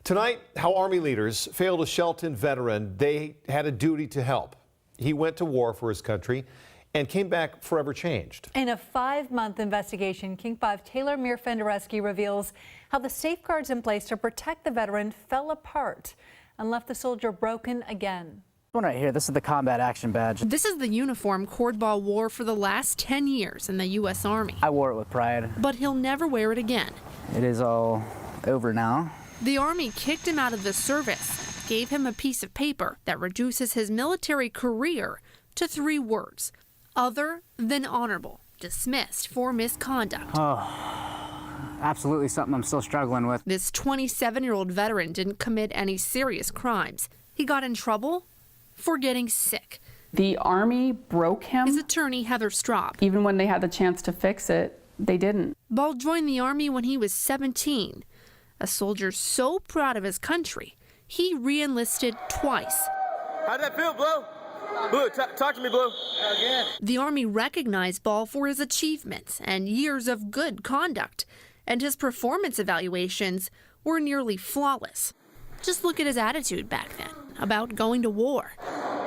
Tonight, how Army leaders failed a Shelton veteran they had a duty to help. He went to war for his country and came back forever changed. In a 5-month investigation, King 5 Taylor Fendereschi reveals how the safeguards in place to protect the veteran fell apart and left the soldier broken again. One right here, this is the combat action badge. This is the uniform Cordball wore for the last 10 years in the U.S. Army. I wore it with pride. But he'll never wear it again. It is all over now. The Army kicked him out of the service, gave him a piece of paper that reduces his military career to 3 words: other than honorable, dismissed for misconduct. Absolutely something I'm still struggling with. This 27-year-old veteran didn't commit any serious crimes. He got in trouble for getting sick. The Army broke him. His attorney, Heather Straub. Even when they had the chance to fix it, they didn't. Ball joined the Army when he was 17. A soldier so proud of his country, he re-enlisted twice. How'd that feel, Blue? Blue, talk to me, Blue. Again. The Army recognized Ball for his achievements and years of good conduct, and his performance evaluations were nearly flawless. Just look at his attitude back then about going to war.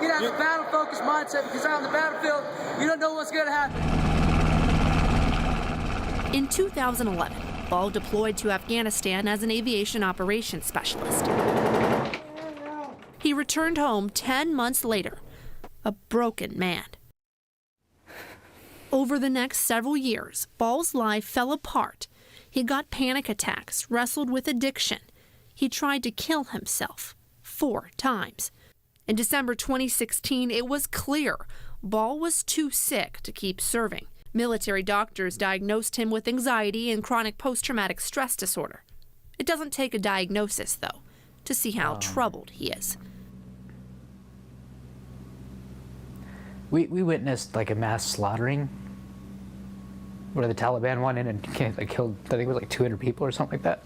You have a battle-focused mindset because out on the battlefield, you don't know what's going to happen. In 2011, Ball deployed to Afghanistan as an aviation operations specialist. He returned home 10 months later, a broken man. Over the next several years, Ball's life fell apart. He got panic attacks, wrestled with addiction. He tried to kill himself 4 times. In December 2016, it was clear Ball was too sick to keep serving. Military doctors diagnosed him with anxiety and chronic post-traumatic stress disorder. It doesn't take a diagnosis, though, to see how troubled he is. We witnessed like a mass slaughtering where the Taliban went in and killed, I think it was like 200 people or something like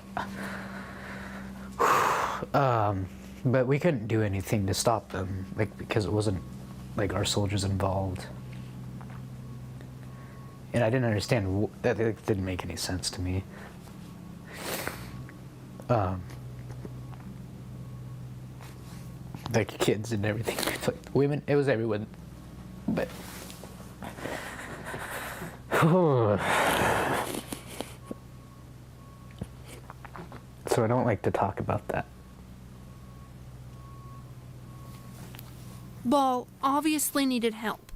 that. But we couldn't do anything to stop them, because it wasn't like our soldiers involved. And I didn't understand that. It didn't make any sense to me. Like kids and everything, like women, it was everyone. But so I don't like to talk about that. Ball obviously needed help,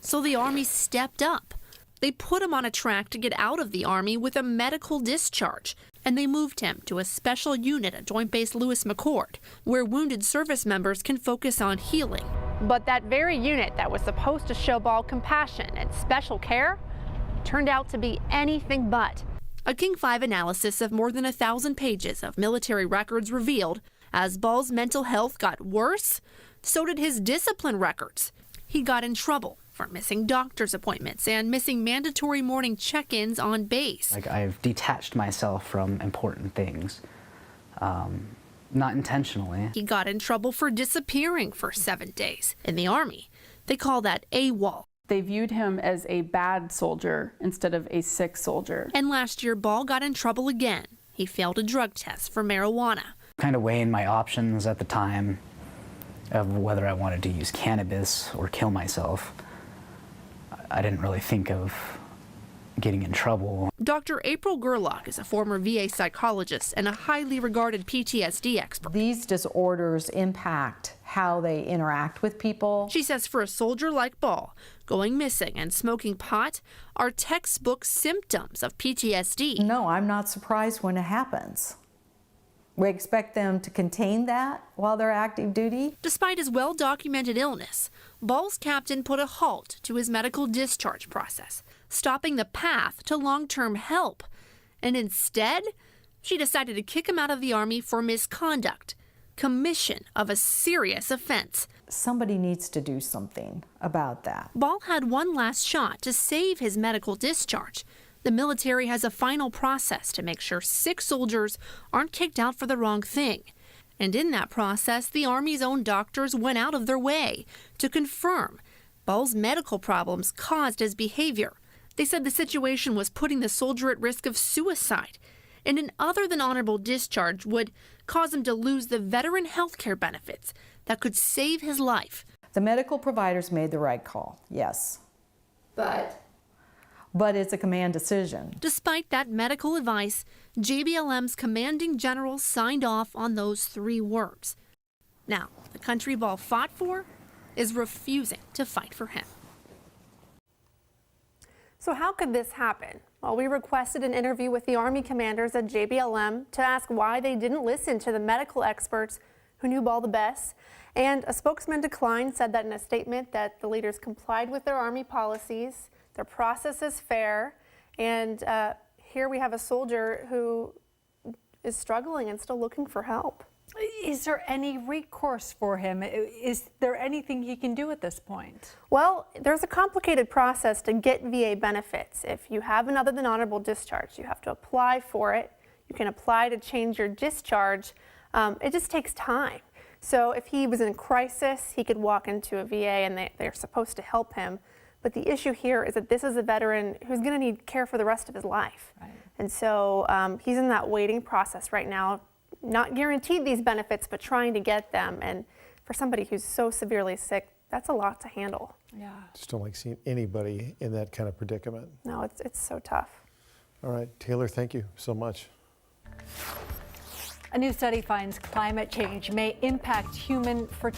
so the Army stepped up. They put him on a track to get out of the Army with a medical discharge, and they moved him to a special unit at Joint Base Lewis McChord, where wounded service members can focus on healing. But that very unit that was supposed to show Ball compassion and special care turned out to be anything but. A King 5 analysis of more than 1,000 pages of military records revealed as Ball's mental health got worse, so did his discipline records. He got in trouble for missing doctor's appointments and missing mandatory morning check-ins on base. Like, I've detached myself from important things, not intentionally. He got in trouble for disappearing for 7 days. In the Army, they call that AWOL. They viewed him as a bad soldier instead of a sick soldier. And last year, Ball got in trouble again. He failed a drug test for marijuana. Kind of weighing my options at the time of whether I wanted to use cannabis or kill myself. I didn't really think of getting in trouble. Dr. April Gerlach is a former VA psychologist and a highly regarded PTSD expert. These disorders impact how they interact with people. She says for a soldier like Ball, going missing and smoking pot are textbook symptoms of PTSD. No, I'm not surprised when it happens. We expect them to contain that while they're active duty. Despite his well-documented illness, Ball's captain put a halt to his medical discharge process, stopping the path to long-term help. And instead, she decided to kick him out of the Army for misconduct, commission of a serious offense. Somebody needs to do something about that. Ball had one last shot to save his medical discharge. The military has a final process to make sure sick soldiers aren't kicked out for the wrong thing. And in that process, the Army's own doctors went out of their way to confirm Ball's medical problems caused his behavior. They said the situation was putting the soldier at risk of suicide. and an other than honorable discharge would cause him to lose the veteran health care benefits that could save his life. The medical providers made the right call, yes. But it's a command decision. Despite that medical advice, JBLM's commanding general signed off on those 3 words. Now, the country Ball fought for is refusing to fight for him. So how could this happen? Well, we requested an interview with the Army commanders at JBLM to ask why they didn't listen to the medical experts who knew Ball the best. And a spokesman declined, said that in a statement that the leaders complied with their Army policies, their process is fair, and here we have a soldier who is struggling and still looking for help. Is there any recourse for him? Is there anything he can do at this point? Well, there's a complicated process to get VA benefits. If you have an other than honorable discharge, you have to apply for it. You can apply to change your discharge. It just takes time. So if he was in crisis, he could walk into a VA and they're supposed to help him. But the issue here is that this is a veteran who's going to need care for the rest of his life. Right. And so he's in that waiting process right now, not guaranteed these benefits, but trying to get them. And for somebody who's so severely sick, that's a lot to handle. Yeah. Just don't like seeing anybody in that kind of predicament. No, it's so tough. All right, Taylor, thank you so much. A new study finds climate change may impact human fertility.